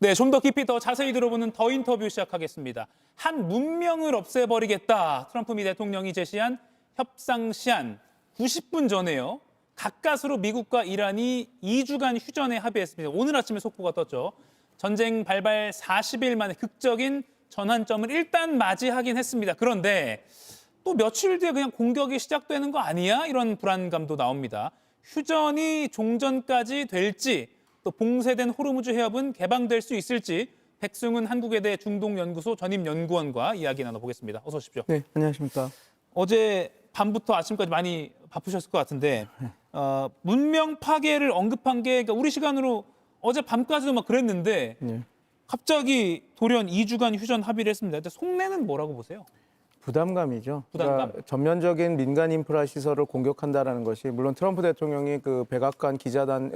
네, 좀 더 깊이 더 자세히 들어보는 더 인터뷰 시작하겠습니다. 한 문명을 없애버리겠다. 트럼프 미 대통령이 제시한 협상 시한 90분 전에요. 가까스로 미국과 이란이 2주간 휴전에 합의했습니다. 오늘 아침에 속보가 떴죠. 전쟁 발발 40일 만에 극적인 전환점을 일단 맞이하긴 했습니다. 그런데 또 며칠 뒤에 그냥 공격이 시작되는 거 아니야? 이런 불안감도 나옵니다. 휴전이 종전까지 될지 또 봉쇄된 호르무즈 해협은 개방될 수 있을지 백승훈 한국외대 중동연구소 전임연구원과 이야기 나눠보겠습니다. 어서 오십시오. 네, 안녕하십니까. 어제 밤부터 아침까지 많이 바쁘셨을 것 같은데 문명 파괴를 언급한 게 그러니까 우리 시간으로 어제 밤까지도 막 그랬는데 네. 갑자기 돌연 2주간 휴전 합의를 했습니다. 근데 속내는 뭐라고 보세요? 부담감이죠. 부담감. 그러니까 전면적인 민간 인프라 시설을 공격한다라는 것이 물론 트럼프 대통령이 그 백악관 기자단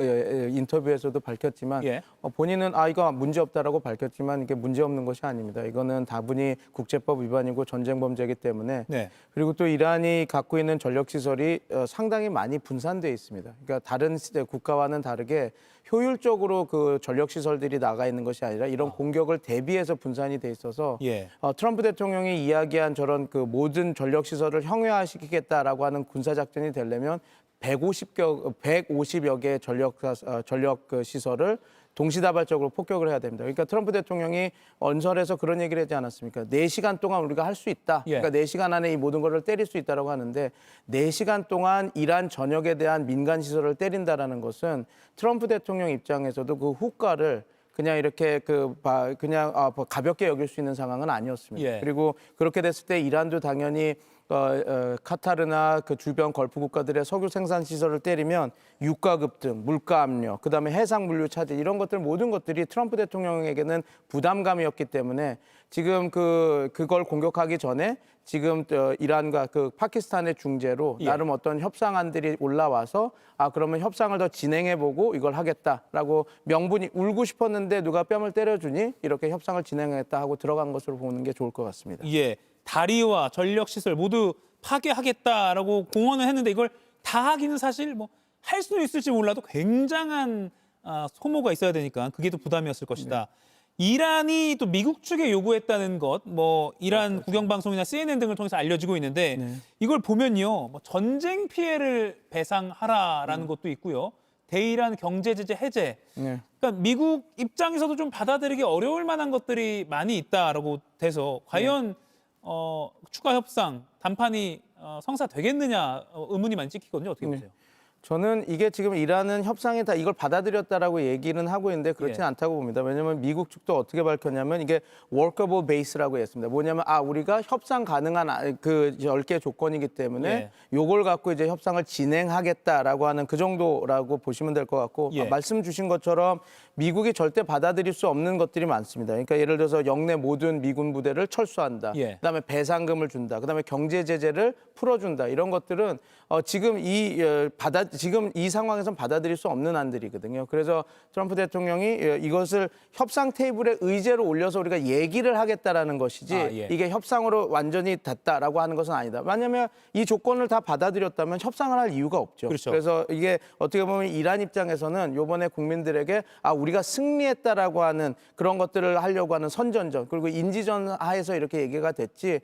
인터뷰에서도 밝혔지만 예. 본인은 이거 문제 없다라고 밝혔지만 이게 문제 없는 것이 아닙니다. 이거는 다분히 국제법 위반이고 전쟁 범죄이기 때문에 네. 그리고 또 이란이 갖고 있는 전력 시설이 상당히 많이 분산돼 있습니다. 그러니까 다른 국가와는 다르게 효율적으로 그 전력 시설들이 나가 있는 것이 아니라 이런 공격을 대비해서 분산이 돼 있어서 예. 트럼프 대통령이 이야기한 저런 그 모든 전력 시설을 형해화시키겠다라고 하는 군사 작전이 되려면 150여 개의 전력 그 시설을 동시다발적으로 폭격을 해야 됩니다. 그러니까 트럼프 대통령이 언설에서 그런 얘기를 하지 않았습니까? 4시간 동안 우리가 할 수 있다. 예. 그러니까 4시간 안에 이 모든 것을 때릴 수 있다라고 하는데 4시간 동안 이란 전역에 대한 민간 시설을 때린다라는 것은 트럼프 대통령 입장에서도 그 후과를 그냥 이렇게 그냥 가볍게 여길 수 있는 상황은 아니었습니다. 예. 그리고 그렇게 됐을 때 이란도 당연히 카타르나 그 주변 걸프 국가들의 석유 생산 시설을 때리면 유가 급등, 물가 압력, 그다음에 해상 물류 차질 이런 것들 모든 것들이 트럼프 대통령에게는 부담감이었기 때문에 지금 그걸 공격하기 전에 지금 이란과 그 파키스탄의 중재로 예. 나름 어떤 협상안들이 올라와서 그러면 협상을 더 진행해보고 이걸 하겠다라고 명분이 울고 싶었는데 누가 뺨을 때려주니 이렇게 협상을 진행하겠다 하고 들어간 것으로 보는 게 좋을 것 같습니다. 예. 다리와 전력 시설 모두 파괴하겠다라고 공언을 했는데 이걸 다 하기는 사실 뭐 할 수는 있을지 몰라도 굉장한 소모가 있어야 되니까 그게 또 부담이었을 것이다. 이란이 또 미국 측에 요구했다는 것, 뭐 이란 국영방송이나 CNN 등을 통해서 알려지고 있는데 네. 이걸 보면요, 뭐 전쟁 피해를 배상하라라는 것도 있고요, 대이란 경제 제재 해제. 네. 그러니까 미국 입장에서도 좀 받아들이기 어려울 만한 것들이 많이 있다라고 돼서 과연 추가 협상 담판이 성사되겠느냐 의문이 많이 찍히거든요. 어떻게 보세요? 저는 이게 지금 이란은 협상에 다 이걸 받아들였다라고 얘기는 하고 있는데 그렇지는 예. 않다고 봅니다. 왜냐하면 미국 측도 어떻게 밝혔냐면 이게 workable base라고 했습니다. 뭐냐면 우리가 협상 가능한 그 10개 조건이기 때문에 예. 요걸 갖고 이제 협상을 진행하겠다라고 하는 그 정도라고 보시면 될 것 같고 예. 말씀 주신 것처럼 미국이 절대 받아들일 수 없는 것들이 많습니다. 그러니까 예를 들어서 영내 모든 미군 부대를 철수한다. 예. 그다음에 배상금을 준다. 그다음에 경제 제재를 풀어준다. 이런 것들은 지금 이 상황에선 받아들일 수 없는 안들이거든요. 그래서 트럼프 대통령이 이것을 협상 테이블에 의제로 올려서 우리가 얘기를 하겠다라는 것이지 예. 이게 협상으로 완전히 됐다라고 하는 것은 아니다. 왜냐하면 이 조건을 다 받아들였다면 협상을 할 이유가 없죠. 그렇죠. 그래서 이게 어떻게 보면 이란 입장에서는 이번에 국민들에게 우리가 승리했다라고 하는 그런 것들을 하려고 하는 선전전 그리고 인지전 하에서 이렇게 얘기가 됐지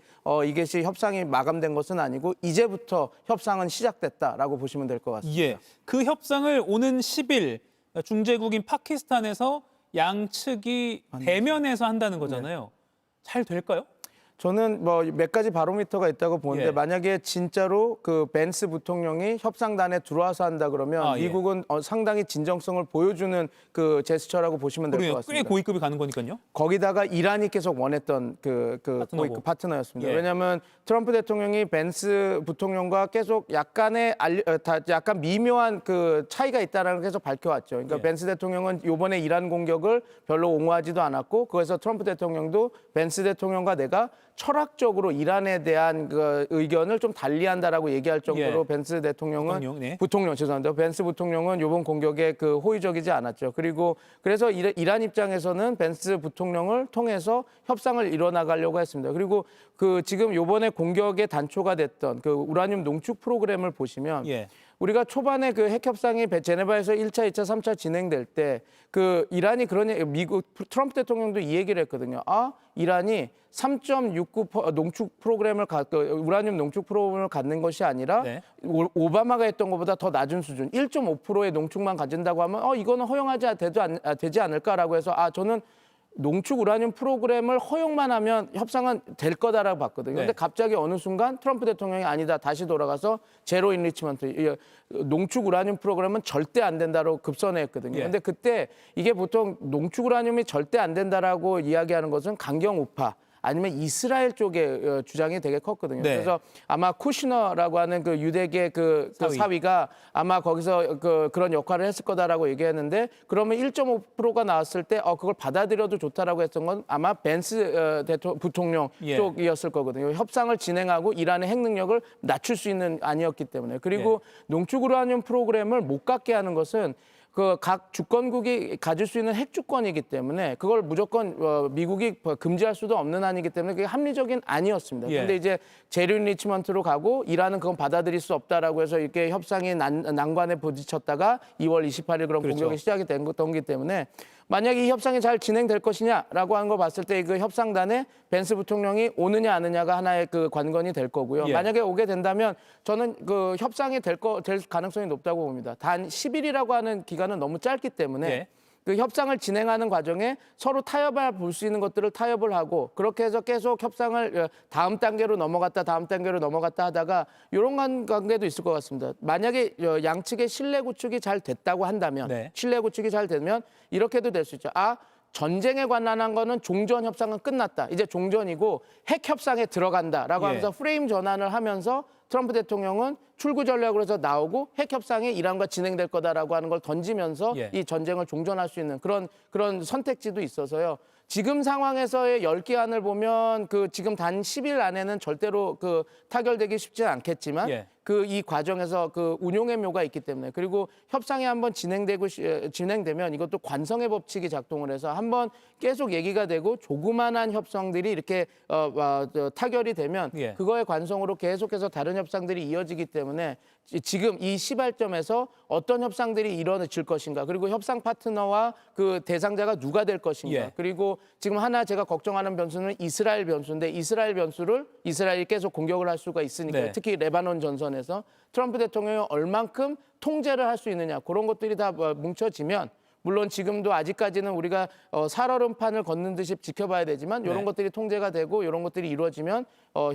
이것이 협상이 마감된 것은 아니고 이제부터 협상은 시작됐다라고 보시면 될 것 같습니다. 예. 그 협상을 오는 10일 중재국인 파키스탄에서 양측이 대면해서 한다는 거잖아요. 잘 될까요? 저는 뭐 몇 가지 바로미터가 있다고 보는데 예. 만약에 진짜로 그 벤스 부통령이 협상단에 들어와서 한다 그러면 예. 미국은 상당히 진정성을 보여주는 그 제스처라고 보시면 될 것 꽤 같습니다. 고위급이 가는 거니까요. 거기다가 이란이 계속 원했던 그 파트너고. 파트너였습니다. 예. 왜냐하면 트럼프 대통령이 벤스 부통령과 계속 약간 미묘한 그 차이가 있다라는 걸 계속 밝혀왔죠. 그러니까 예. 벤스 대통령은 이번에 이란 공격을 별로 옹호하지도 않았고 그래서 트럼프 대통령도 벤스 대통령과 내가 철학적으로 이란에 대한 그 의견을 좀 달리한다라고 얘기할 정도로 예. 벤스 대통령은 부통령, 네. 죄송합니다. 벤스 부통령은 이번 공격에 그 호의적이지 않았죠. 그래서 이란 입장에서는 벤스 부통령을 통해서 협상을 이뤄나가려고 했습니다. 그리고 그 지금 요번에 공격의 단초가 됐던 그 우라늄 농축 프로그램을 보시면 예. 우리가 초반에 그 핵 협상이 제네바에서 1차, 2차, 3차 진행될 때 그 이란이 미국 트럼프 대통령도 이 얘기를 했거든요. 이란이 3.69 농축 프로그램을 우라늄 농축 프로그램을 갖는 것이 아니라 네. 오바마가 했던 것보다 더 낮은 수준 1.5%의 농축만 가진다고 하면 이거는 허용하지 되지 않을까라고 해서 저는 농축 우라늄 프로그램을 허용만 하면 협상은 될 거다라고 봤거든요. 네. 근데 갑자기 어느 순간 트럼프 대통령이 아니다. 다시 돌아가서 제로 인리치먼트, 농축 우라늄 프로그램은 절대 안 된다고 급선회했거든요. 예. 근데 그때 이게 보통 농축 우라늄이 절대 안 된다라고 이야기하는 것은 강경 우파 아니면 이스라엘 쪽의 주장이 되게 컸거든요. 네. 그래서 아마 쿠시너라고 하는 그 유대계 사위가 아마 거기서 그런 역할을 했을 거다라고 얘기했는데 그러면 1.5%가 나왔을 때 그걸 받아들여도 좋다라고 했던 건 아마 벤스 부통령 예. 쪽이었을 거거든요. 협상을 진행하고 이란의 핵 능력을 낮출 수 있는 아니었기 때문에 그리고 농축 우라늄 프로그램을 못 갖게 하는 것은 그 각 주권국이 가질 수 있는 핵 주권이기 때문에 그걸 무조건 미국이 금지할 수도 없는 한이기 때문에 그게 합리적인 아니었습니다. 예. 근데 이제 제로 인리치먼트로 가고 이란은 그건 받아들일 수 없다라고 해서 이렇게 협상이 난관에 부딪혔다가 2월 28일 그런 그렇죠. 공격이 시작이 된 거기 때문에 만약에 이 협상이 잘 진행될 것이냐라고 하는 걸 봤을 때 그 협상단에 벤스 부통령이 오느냐 안 오느냐가 하나의 그 관건이 될 거고요. 예. 만약에 오게 된다면 저는 그 협상이 될 가능성이 높다고 봅니다. 단 10일이라고 하는 기간은 너무 짧기 때문에 예. 그 협상을 진행하는 과정에 서로 타협을 볼 수 있는 것들을 타협을 하고 그렇게 해서 계속 협상을 다음 단계로 넘어갔다 하다가 이런 관계도 있을 것 같습니다. 만약에 양측의 신뢰 구축이 잘 됐다고 한다면 네. 신뢰 구축이 잘 되면 이렇게도 될 수 있죠. 전쟁에 관련한 거는 종전 협상은 끝났다. 이제 종전이고 핵 협상에 들어간다라고 예. 하면서 프레임 전환을 하면서 트럼프 대통령은 출구 전략으로 해서 나오고 핵 협상이 이란과 진행될 거다라고 하는 걸 던지면서 예. 이 전쟁을 종전할 수 있는 그런 선택지도 있어서요. 지금 상황에서의 열기안을 보면 지금 단 10일 안에는 절대로 타결되기 쉽지 않겠지만 예. 이 과정에서 운용의 묘가 있기 때문에 그리고 협상이 한번 진행되면 이것도 관성의 법칙이 작동을 해서 한번 계속 얘기가 되고 조그만한 협상들이 이렇게 타결이 되면 예. 그거의 관성으로 계속해서 다른 협상들이 이어지기 때문에 지금 이 시발점에서 어떤 협상들이 이루어질 것인가 그리고 협상 파트너와 그 대상자가 누가 될 것인가 예. 그리고 지금 하나 제가 걱정하는 변수는 이스라엘 변수인데 이스라엘 변수를 이스라엘이 계속 공격을 할 수가 있으니까 네. 특히 레바논 전선에서 트럼프 대통령이 얼만큼 통제를 할 수 있느냐 그런 것들이 다 뭉쳐지면 물론 지금도 아직까지는 우리가 살얼음판을 걷는 듯이 지켜봐야 되지만 이런 네. 것들이 통제가 되고 이런 것들이 이루어지면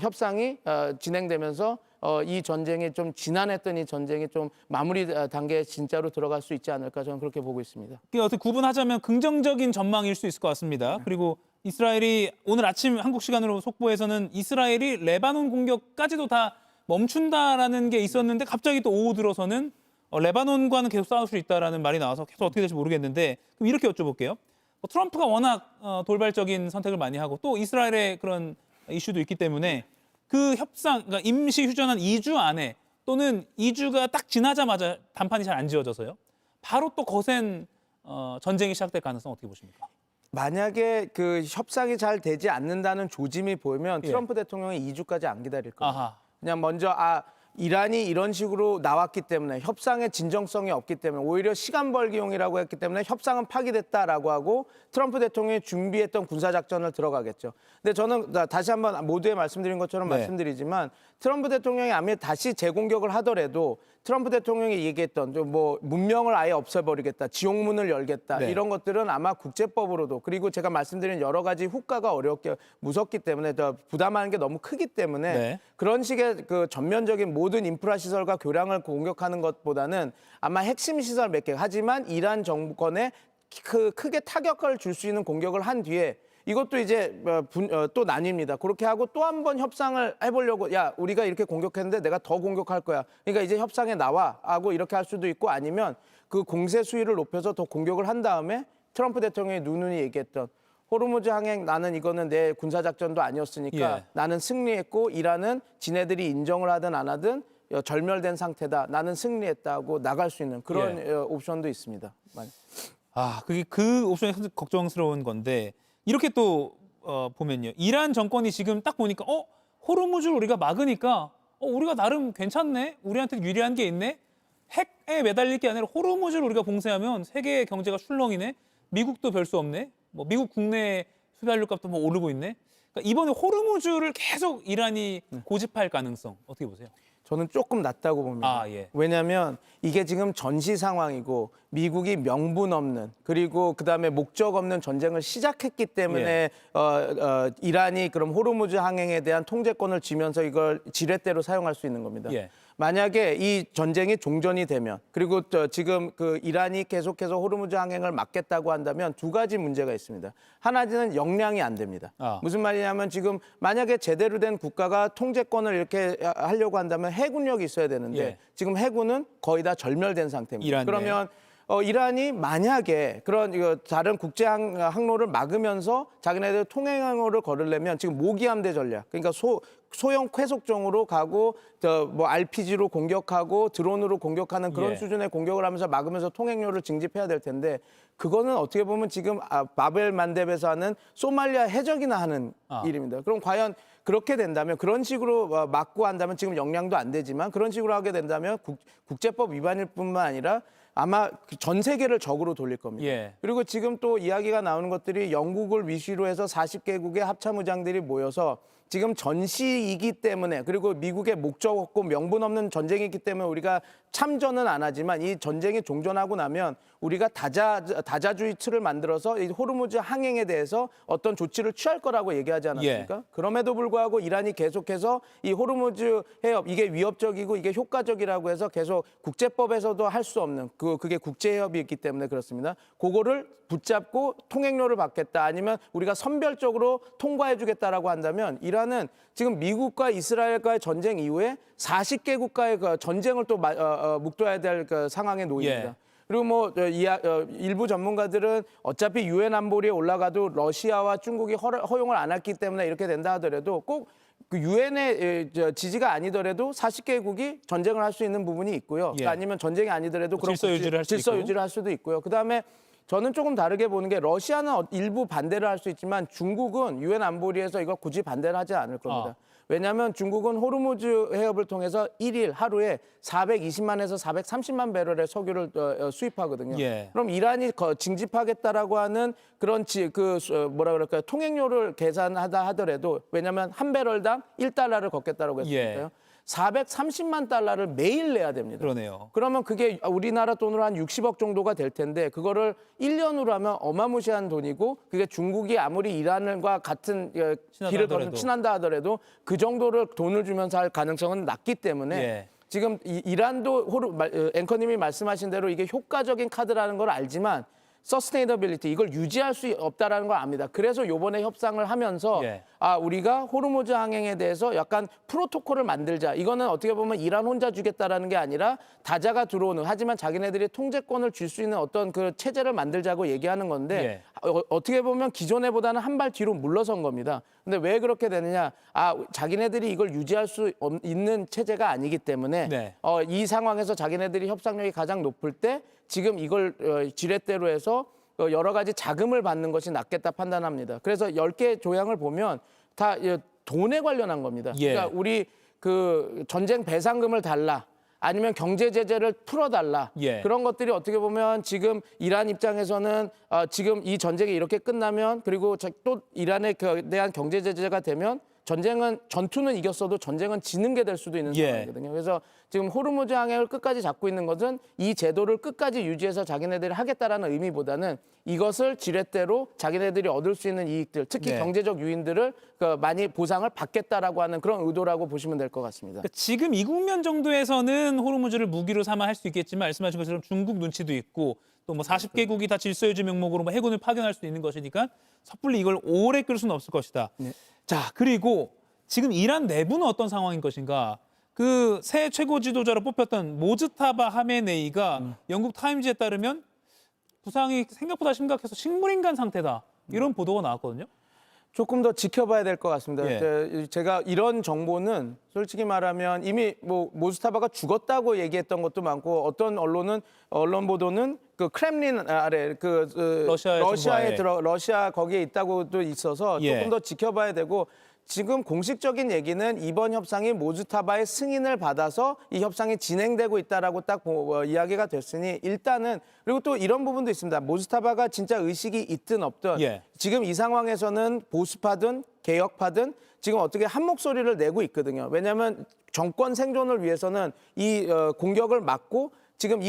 협상이 진행되면서 이 전쟁이 좀 지난했던 이 전쟁이 좀 마무리 단계에 진짜로 들어갈 수 있지 않을까 저는 그렇게 보고 있습니다. 어떻게 구분하자면 긍정적인 전망일 수 있을 것 같습니다. 그리고 이스라엘이 오늘 아침 한국 시간으로 속보에서는 이스라엘이 레바논 공격까지도 다 멈춘다라는 게 있었는데 갑자기 또 오후 들어서는 레바논과는 계속 싸울 수 있다라는 말이 나와서 계속 어떻게 될지 모르겠는데 그럼 이렇게 여쭤볼게요. 트럼프가 워낙 돌발적인 선택을 많이 하고 또 이스라엘의 그런 이슈도 있기 때문에 그 협상, 그러니까 임시 휴전한 2주 안에 또는 2주가 딱 지나자마자 단판이 잘 안 지어져서요. 바로 또 거센 전쟁이 시작될 가능성 어떻게 보십니까? 만약에 협상이 잘 되지 않는다는 조짐이 보이면 예. 트럼프 대통령이 2주까지 안 기다릴 거예요. 아하. 그냥 먼저 이란이 이런 식으로 나왔기 때문에 협상의 진정성이 없기 때문에 오히려 시간 벌기용이라고 했기 때문에 협상은 파기됐다라고 하고 트럼프 대통령이 준비했던 군사작전을 들어가겠죠. 근데 저는 다시 한번 모두에 말씀드린 것처럼 네. 말씀드리지만 트럼프 대통령이 아마 다시 재공격을 하더라도 트럼프 대통령이 얘기했던 문명을 아예 없애버리겠다, 지옥문을 열겠다 네. 이런 것들은 아마 국제법으로도 그리고 제가 말씀드린 여러 가지 후과가 무섭기 때문에 부담하는 게 너무 크기 때문에 네. 그런 식의 전면적인 모든 인프라 시설과 교량을 공격하는 것보다는 아마 핵심 시설 몇 개 하지만 이란 정부권에 크게 타격을 줄 수 있는 공격을 한 뒤에 이것도 이제 또 나뉩니다. 그렇게 하고 또 한 번 협상을 해보려고 우리가 이렇게 공격했는데 내가 더 공격할 거야. 그러니까 이제 협상에 나와 하고 이렇게 할 수도 있고 아니면 그 공세 수위를 높여서 더 공격을 한 다음에 트럼프 대통령이 누누이 얘기했던 호르무즈 항행 나는 이거는 내 군사작전도 아니었으니까 예. 나는 승리했고 이란은 지네들이 인정을 하든 안 하든 절멸된 상태다. 나는 승리했다고 나갈 수 있는 그런 옵션도 있습니다. 그게 그 옵션이 사실 걱정스러운 건데 이렇게 또 보면요. 이란 정권이 지금 딱 보니까 호르무즈를 우리가 막으니까 우리가 나름 괜찮네. 우리한테 유리한 게 있네. 핵에 매달릴 게 아니라 호르무즈를 우리가 봉쇄하면 세계 경제가 출렁이네. 미국도 별 수 없네. 뭐 미국 국내 휘발유값도 뭐 오르고 있네. 그러니까 이번에 호르무즈를 계속 이란이 고집할 가능성 어떻게 보세요? 저는 조금 낮다고 봅니다. 예. 왜냐하면 이게 지금 전시 상황이고 미국이 명분 없는 그리고 그다음에 목적 없는 전쟁을 시작했기 때문에 이란이 그럼 호르무즈 항행에 대한 통제권을 쥐면서 이걸 지렛대로 사용할 수 있는 겁니다. 예. 만약에 이 전쟁이 종전이 되면 그리고 지금 그 이란이 계속해서 호르무즈 항행을 막겠다고 한다면 두 가지 문제가 있습니다. 하나는 역량이 안 됩니다. 무슨 말이냐면 지금 만약에 제대로 된 국가가 통제권을 이렇게 하려고 한다면 해군력이 있어야 되는데 예. 지금 해군은 거의 다 절멸된 상태입니다. 이란 내. 그러면 이란이 만약에 그런 다른 국제 항로를 막으면서 자기네들 통행 항로를 걸으려면 지금 모기함대 전략, 그러니까 소형 쾌속종으로 가고 뭐 RPG로 공격하고 드론으로 공격하는 그런 예. 수준의 공격을 하면서 막으면서 통행료를 징집해야 될 텐데 그거는 어떻게 보면 지금 바벨 만뎁에서 하는 소말리아 해적이나 하는 일입니다. 그럼 과연 그렇게 된다면 그런 식으로 막고 한다면 지금 역량도 안 되지만 그런 식으로 하게 된다면 국제법 위반일 뿐만 아니라 아마 전 세계를 적으로 돌릴 겁니다. 예. 그리고 지금 또 이야기가 나오는 것들이 영국을 위시로 해서 40개국의 합참의장들이 모여서 지금 전시이기 때문에 그리고 미국의 목적 없고 명분 없는 전쟁이기 때문에 우리가 참전은 안 하지만 이 전쟁이 종전하고 나면 우리가 다자주의 틀을 만들어서 이 호르무즈 항행에 대해서 어떤 조치를 취할 거라고 얘기하지 않았습니까? 예. 그럼에도 불구하고 이란이 계속해서 이 호르무즈 해협 이게 위협적이고 이게 효과적이라고 해서 계속 국제법에서도 할 수 없는 그게 국제해협이 있기 때문에 그렇습니다. 그거를 붙잡고 통행료를 받겠다 아니면 우리가 선별적으로 통과해주겠다라고 한다면 이란은 지금 미국과 이스라엘과의 전쟁 이후에 40개 국가의 그 전쟁을 또 묵둬야 될 그 상황에 놓입니다. 예. 그리고 뭐 일부 전문가들은 어차피 유엔 안보리에 올라가도 러시아와 중국이 허용을 안 했기 때문에 이렇게 된다 하더라도 꼭 그 유엔의 지지가 아니더라도 40개국이 전쟁을 할 수 있는 부분이 있고요. 예. 아니면 전쟁이 아니더라도 그런 질서 유지를 할 수 질서 있고. 유지를 할 수도 있고요. 그다음에 저는 조금 다르게 보는 게 러시아는 일부 반대를 할 수 있지만 중국은 유엔 안보리에서 이거 굳이 반대를 하지 않을 겁니다. 왜냐하면 중국은 호르무즈 해협을 통해서 1일 하루에 420만에서 430만 배럴의 석유를 수입하거든요. 예. 그럼 이란이 징집하겠다라고 하는 그런 뭐라 그럴까요? 통행료를 계산하다 하더라도 왜냐하면 한 배럴당 1달러를 걷겠다라고 했으니까요. 예. 430만 달러를 매일 내야 됩니다. 그러네요. 그러면 그게 우리나라 돈으로 한 60억 정도가 될 텐데 그거를 1년으로 하면 어마무시한 돈이고 그게 중국이 아무리 이란과 같은 길을 친한다 하더라도 그 정도를 돈을 주면서 할 가능성은 낮기 때문에 예. 지금 이란도 앵커님이 말씀하신 대로 이게 효과적인 카드라는 걸 알지만 서스테이너빌리티 이걸 유지할 수 없다라는 걸 압니다. 그래서 이번에 협상을 하면서 예. 우리가 호르무즈 항행에 대해서 약간 프로토콜을 만들자. 이거는 어떻게 보면 이란 혼자 주겠다라는 게 아니라 다자가 들어오는 하지만 자기네들이 통제권을 줄 수 있는 어떤 그 체제를 만들자고 얘기하는 건데 예. 어떻게 보면 기존에보다는 한 발 뒤로 물러선 겁니다. 근데 왜 그렇게 되느냐? 자기네들이 이걸 유지할 수 있는 체제가 아니기 때문에 네. 이 상황에서 자기네들이 협상력이 가장 높을 때 지금 이걸 지렛대로 해서 여러 가지 자금을 받는 것이 낫겠다 판단합니다. 그래서 10개 조항을 보면 다 돈에 관련한 겁니다. 예. 그러니까 우리 그 전쟁 배상금을 달라. 아니면 경제 제재를 풀어달라. 예. 그런 것들이 어떻게 보면 지금 이란 입장에서는 지금 이 전쟁이 이렇게 끝나면 그리고 또 이란에 대한 경제 제재가 되면 전투는 이겼어도 전쟁은 지는 게 될 수도 있는 예. 상황이거든요. 그래서 지금 호르무즈 항행을 끝까지 잡고 있는 것은 이 제도를 끝까지 유지해서 자기네들이 하겠다라는 의미보다는 이것을 지렛대로 자기네들이 얻을 수 있는 이익들, 특히 네. 경제적 유인들을 많이 보상을 받겠다라고 하는 그런 의도라고 보시면 될 것 같습니다. 그러니까 지금 이 국면 정도에서는 호르무즈를 무기로 삼아 할 수 있겠지만 말씀하신 것처럼 중국 눈치도 있고 또 뭐 40개국이 다 질서유지 명목으로 뭐 해군을 파견할 수 있는 것이니까 섣불리 이걸 오래 끌 수는 없을 것이다. 네. 자, 그리고 지금 이란 내부는 어떤 상황인 것인가? 그 새 최고 지도자로 뽑혔던 모즈타바 하메네이가 영국 타임즈에 따르면 부상이 생각보다 심각해서 식물인간 상태다. 이런 보도가 나왔거든요. 조금 더 지켜봐야 될 것 같습니다. 예. 제가 이런 정보는 솔직히 말하면 이미 뭐 모스타바가 죽었다고 얘기했던 것도 많고 어떤 언론 보도는 그 크렘린 아래 러시아 거기에 있다고도 있어서 예. 조금 더 지켜봐야 되고 지금 공식적인 얘기는 이번 협상이 모스타바의 승인을 받아서 이 협상이 진행되고 있다라고 딱 이야기가 됐으니 일단은 그리고 또 이런 부분도 있습니다. 모스타바가 진짜 의식이 있든 없든 예. 지금 이 상황에서는 보수파든 개혁파든 지금 어떻게 한 목소리를 내고 있거든요. 왜냐하면 정권 생존을 위해서는 이 공격을 막고 지금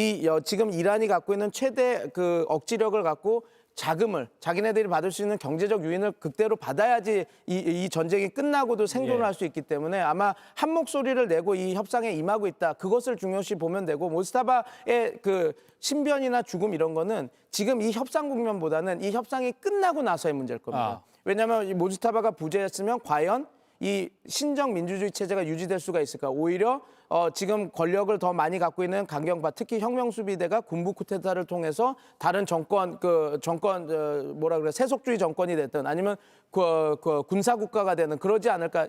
지금 이란이 갖고 있는 최대 그 억지력을 갖고 자금을 자기네들이 받을 수 있는 경제적 유인을 극대로 받아야지 이 전쟁이 끝나고도 생존을 예. 할 수 있기 때문에 아마 한 목소리를 내고 이 협상에 임하고 있다. 그것을 중요시 보면 되고 모스타바의 그 신변이나 죽음 이런 거는 지금 이 협상 국면보다는 이 협상이 끝나고 나서의 문제일 겁니다. 왜냐하면 이 모스타바가 부재했으면 과연 이 신정 민주주의 체제가 유지될 수가 있을까? 오히려 지금 권력을 더 많이 갖고 있는 강경파, 특히 혁명수비대가 군부 쿠데타를 통해서 다른 세속주의 정권이 됐든 아니면 군사 국가가 되는 그러지 않을까?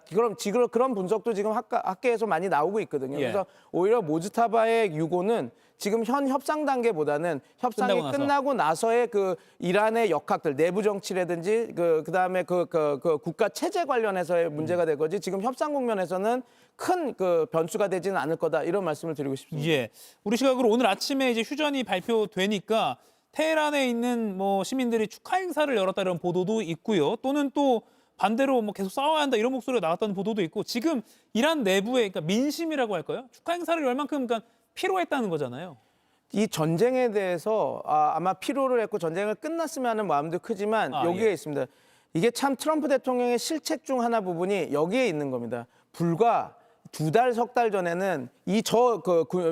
그런 분석도 지금 학계에서 많이 나오고 있거든요. 예. 그래서 오히려 모스타바의 유고는 지금 현 협상 단계보다는 협상이 끝나고 나서의 그 이란의 역학들, 내부 정치라든지 그다음에 국가 체제 관련해서의 문제가 될 거지. 지금 협상 국면에서는 큰 그 변수가 되지는 않을 거다. 이런 말씀을 드리고 싶습니다. 예. 우리 시각으로 오늘 아침에 이제 휴전이 발표되니까 테헤란에 있는 뭐 시민들이 축하 행사를 열었다 이런 보도도 있고요. 또는 또 반대로 뭐 계속 싸워야 한다 이런 목소리가 나왔다는 보도도 있고 지금 이란 내부에 그러니까 민심이라고 할까요? 축하 행사를 열 만큼 그러니까 피로했다는 거잖아요. 이 전쟁에 대해서 아마 피로를 했고 전쟁을 끝났으면 하는 마음도 크지만 여기에 예. 있습니다. 이게 참 트럼프 대통령의 실책 중 하나 부분이 여기에 있는 겁니다. 불과 2달, 석 달 전에는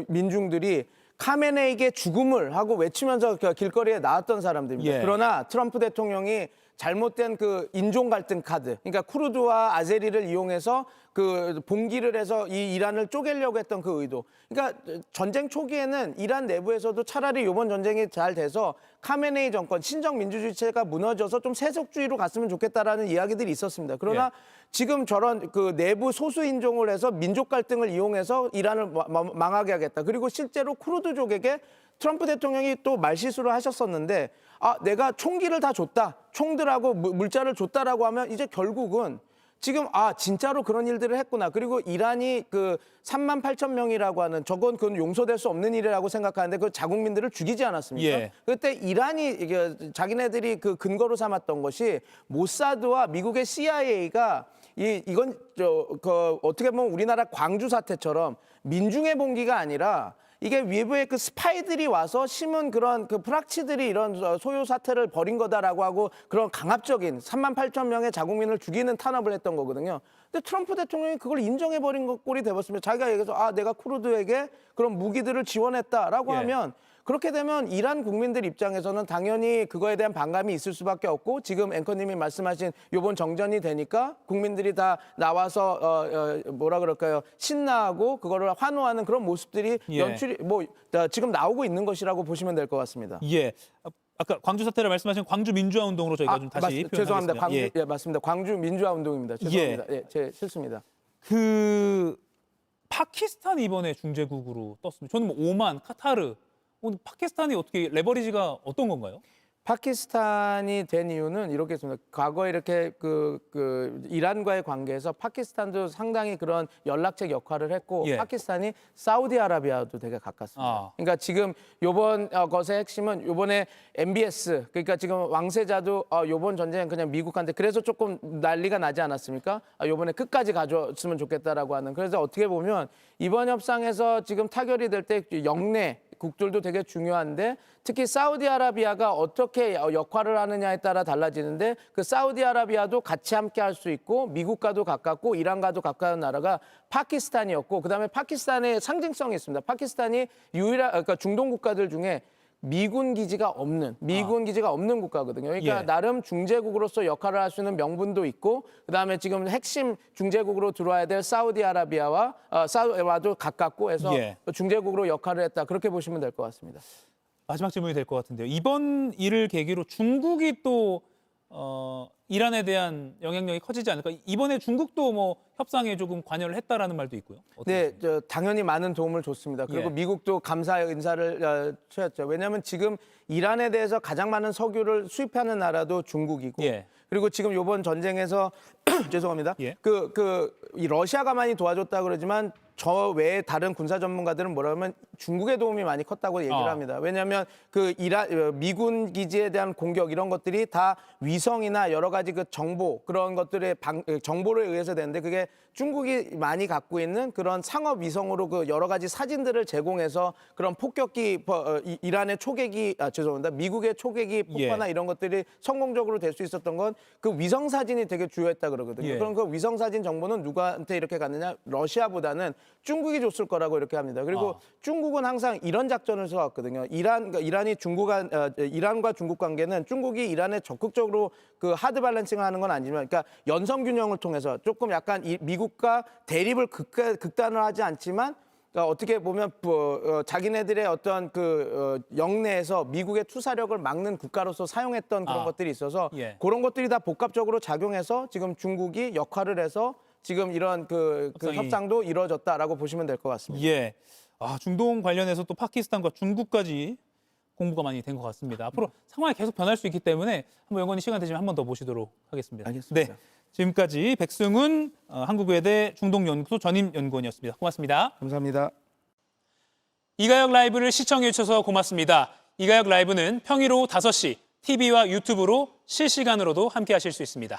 민중들이 카메네이게 죽음을 하고 외치면서 길거리에 나왔던 사람들입니다. 예. 그러나 트럼프 대통령이 잘못된 그 인종 갈등 카드, 그러니까 쿠르드와 아제리를 이용해서 그 봉기를 해서 이 이란을 쪼개려고 했던 그 의도. 그러니까 전쟁 초기에는 이란 내부에서도 차라리 이번 전쟁이 잘 돼서 카메네이 정권, 신정 민주주의 체제가 무너져서 좀 세속주의로 갔으면 좋겠다라는 이야기들이 있었습니다. 그러나 지금 저런 그 내부 소수 인종을 해서 민족 갈등을 이용해서 이란을 망하게 하겠다. 그리고 실제로 쿠르드족에게 트럼프 대통령이 또 말실수를 하셨었는데 내가 총기를 다 줬다. 총들하고 물자를 줬다라고 하면 이제 결국은 지금 진짜로 그런 일들을 했구나. 그리고 이란이 그 3만 8천 명이라고 하는 그건 용서될 수 없는 일이라고 생각하는데 그 자국민들을 죽이지 않았습니까? 예. 그때 이란이 자기네들이 그 근거로 삼았던 것이 모사드와 미국의 CIA가 이건 어떻게 보면 우리나라 광주 사태처럼 민중의 봉기가 아니라 이게 외부의 그 스파이들이 와서 심은 그런 그 프락치들이 이런 소요 사태를 벌인 거다라고 하고 그런 강압적인 3만 8천 명의 자국민을 죽이는 탄압을 했던 거거든요. 근데 트럼프 대통령이 그걸 인정해버린 꼴이 돼버렸습니다. 자기가 얘기해서 내가 쿠르드에게 그런 무기들을 지원했다라고 하면 그렇게 되면 이란 국민들 입장에서는 당연히 그거에 대한 반감이 있을 수밖에 없고 지금 앵커님이 말씀하신 요번 정전이 되니까 국민들이 다 나와서 뭐라 그럴까요? 신나하고 그거를 환호하는 그런 모습들이 연출이 지금 나오고 있는 것이라고 보시면 될 것 같습니다. 예. 아까 광주 사태를 말씀하신 광주 민주화 운동으로 저희가 좀 다시 표현하겠습니다. 죄송합니다. 맞습니다. 광주 민주화 운동입니다. 죄송합니다. 제 실수입니다. 그 파키스탄이 이번에 중재국으로 떴습니다. 저는 뭐 오만, 카타르 오늘 파키스탄이 어떻게 레버리지가 어떤 건가요? 파키스탄이 된 이유는 이렇게 있습니다. 과거에 이렇게 이란과의 관계에서 파키스탄도 상당히 그런 연락책 역할을 했고 파키스탄이 사우디아라비아도 되게 가깝습니다. 그러니까 지금 요번 것의 핵심은 요번에 MBS 그러니까 지금 왕세자도 요번 전쟁은 그냥 미국한테 그래서 조금 난리가 나지 않았습니까? 요번에 끝까지 가져왔으면 좋겠다라고 하는. 그래서 어떻게 보면 이번 협상에서 지금 타결이 될 때 영내 국들도 되게 중요한데 특히 사우디아라비아가 어떻게 역할을 하느냐에 따라 달라지는데 그 사우디아라비아도 같이 함께 할 수 있고 미국과도 가깝고 이란과도 가까운 나라가 파키스탄이었고 그다음에 파키스탄의 상징성이 있습니다. 파키스탄이 그러니까 중동 국가들 중에 미군 기지가 없는 국가거든요. 그러니까 나름 중재국으로서 역할을 할 수 있는 명분도 있고 그다음에 지금 핵심 중재국으로 들어와야 될 사우디아라비아와도 가깝고 해서 중재국으로 역할을 했다. 그렇게 보시면 될 것 같습니다. 마지막 질문이 될 것 같은데요. 이번 일을 계기로 중국이 또 이란에 대한 영향력이 커지지 않을까? 이번에 중국도 뭐 협상에 조금 관여를 했다라는 말도 있고요. 네, 당연히 많은 도움을 줬습니다. 그리고 예. 미국도 감사의 인사를 취했죠. 왜냐하면 지금 이란에 대해서 가장 많은 석유를 수입하는 나라도 중국이고, 예. 그리고 지금 이번 전쟁에서 죄송합니다. 예. 이 러시아가 많이 도와줬다 그러지만 저 외에 다른 군사 전문가들은 뭐라면 중국의 도움이 많이 컸다고 얘기를 합니다. 왜냐하면 미군 기지에 대한 공격 이런 것들이 다 위성이나 여러 가지 그 정보 그런 것들의 정보를 의해서 되는데 그게 중국이 많이 갖고 있는 그런 상업 위성으로 그 여러 가지 사진들을 제공해서 그런 폭격기 이란의 초계기 미국의 초계기 폭파나 예. 이런 것들이 성공적으로 될 수 있었던 건 그 위성 사진이 되게 주요했다 그러거든요. 예. 그럼 그 위성 사진 정보는 누구한테 이렇게 갔느냐? 러시아보다는 중국이 줬을 거라고 이렇게 합니다. 그리고 중국은 항상 이런 작전을 써왔거든요. 이란과 중국 관계는 중국이 이란에 적극적으로 그 하드 밸런싱을 하는 건 아니지만, 그러니까 연성 균형을 통해서 조금 약간 미국과 대립을 극단화하지 않지만. 그러니까 어떻게 보면 자기네들의 어떤 영내에서 미국의 투사력을 막는 국가로서 사용했던 그런 것들이 있어서 예. 그런 것들이 다 복합적으로 작용해서 지금 중국이 역할을 해서 지금 이런 협상도 이루어졌다라고 보시면 될 것 같습니다. 예. 중동 관련해서 또 파키스탄과 중국까지 공부가 많이 된 것 같습니다. 앞으로 상황이 계속 변할 수 있기 때문에 한번 연구원님 시간 되시면 한 번 더 모시도록 하겠습니다. 알겠습니다. 네. 지금까지 백승훈 한국외대 중동연구소 전임 연구원이었습니다. 고맙습니다. 감사합니다. 이가역 라이브를 시청해 주셔서 고맙습니다. 이가역 라이브는 평일 오후 5시 TV와 유튜브로 실시간으로도 함께 하실 수 있습니다.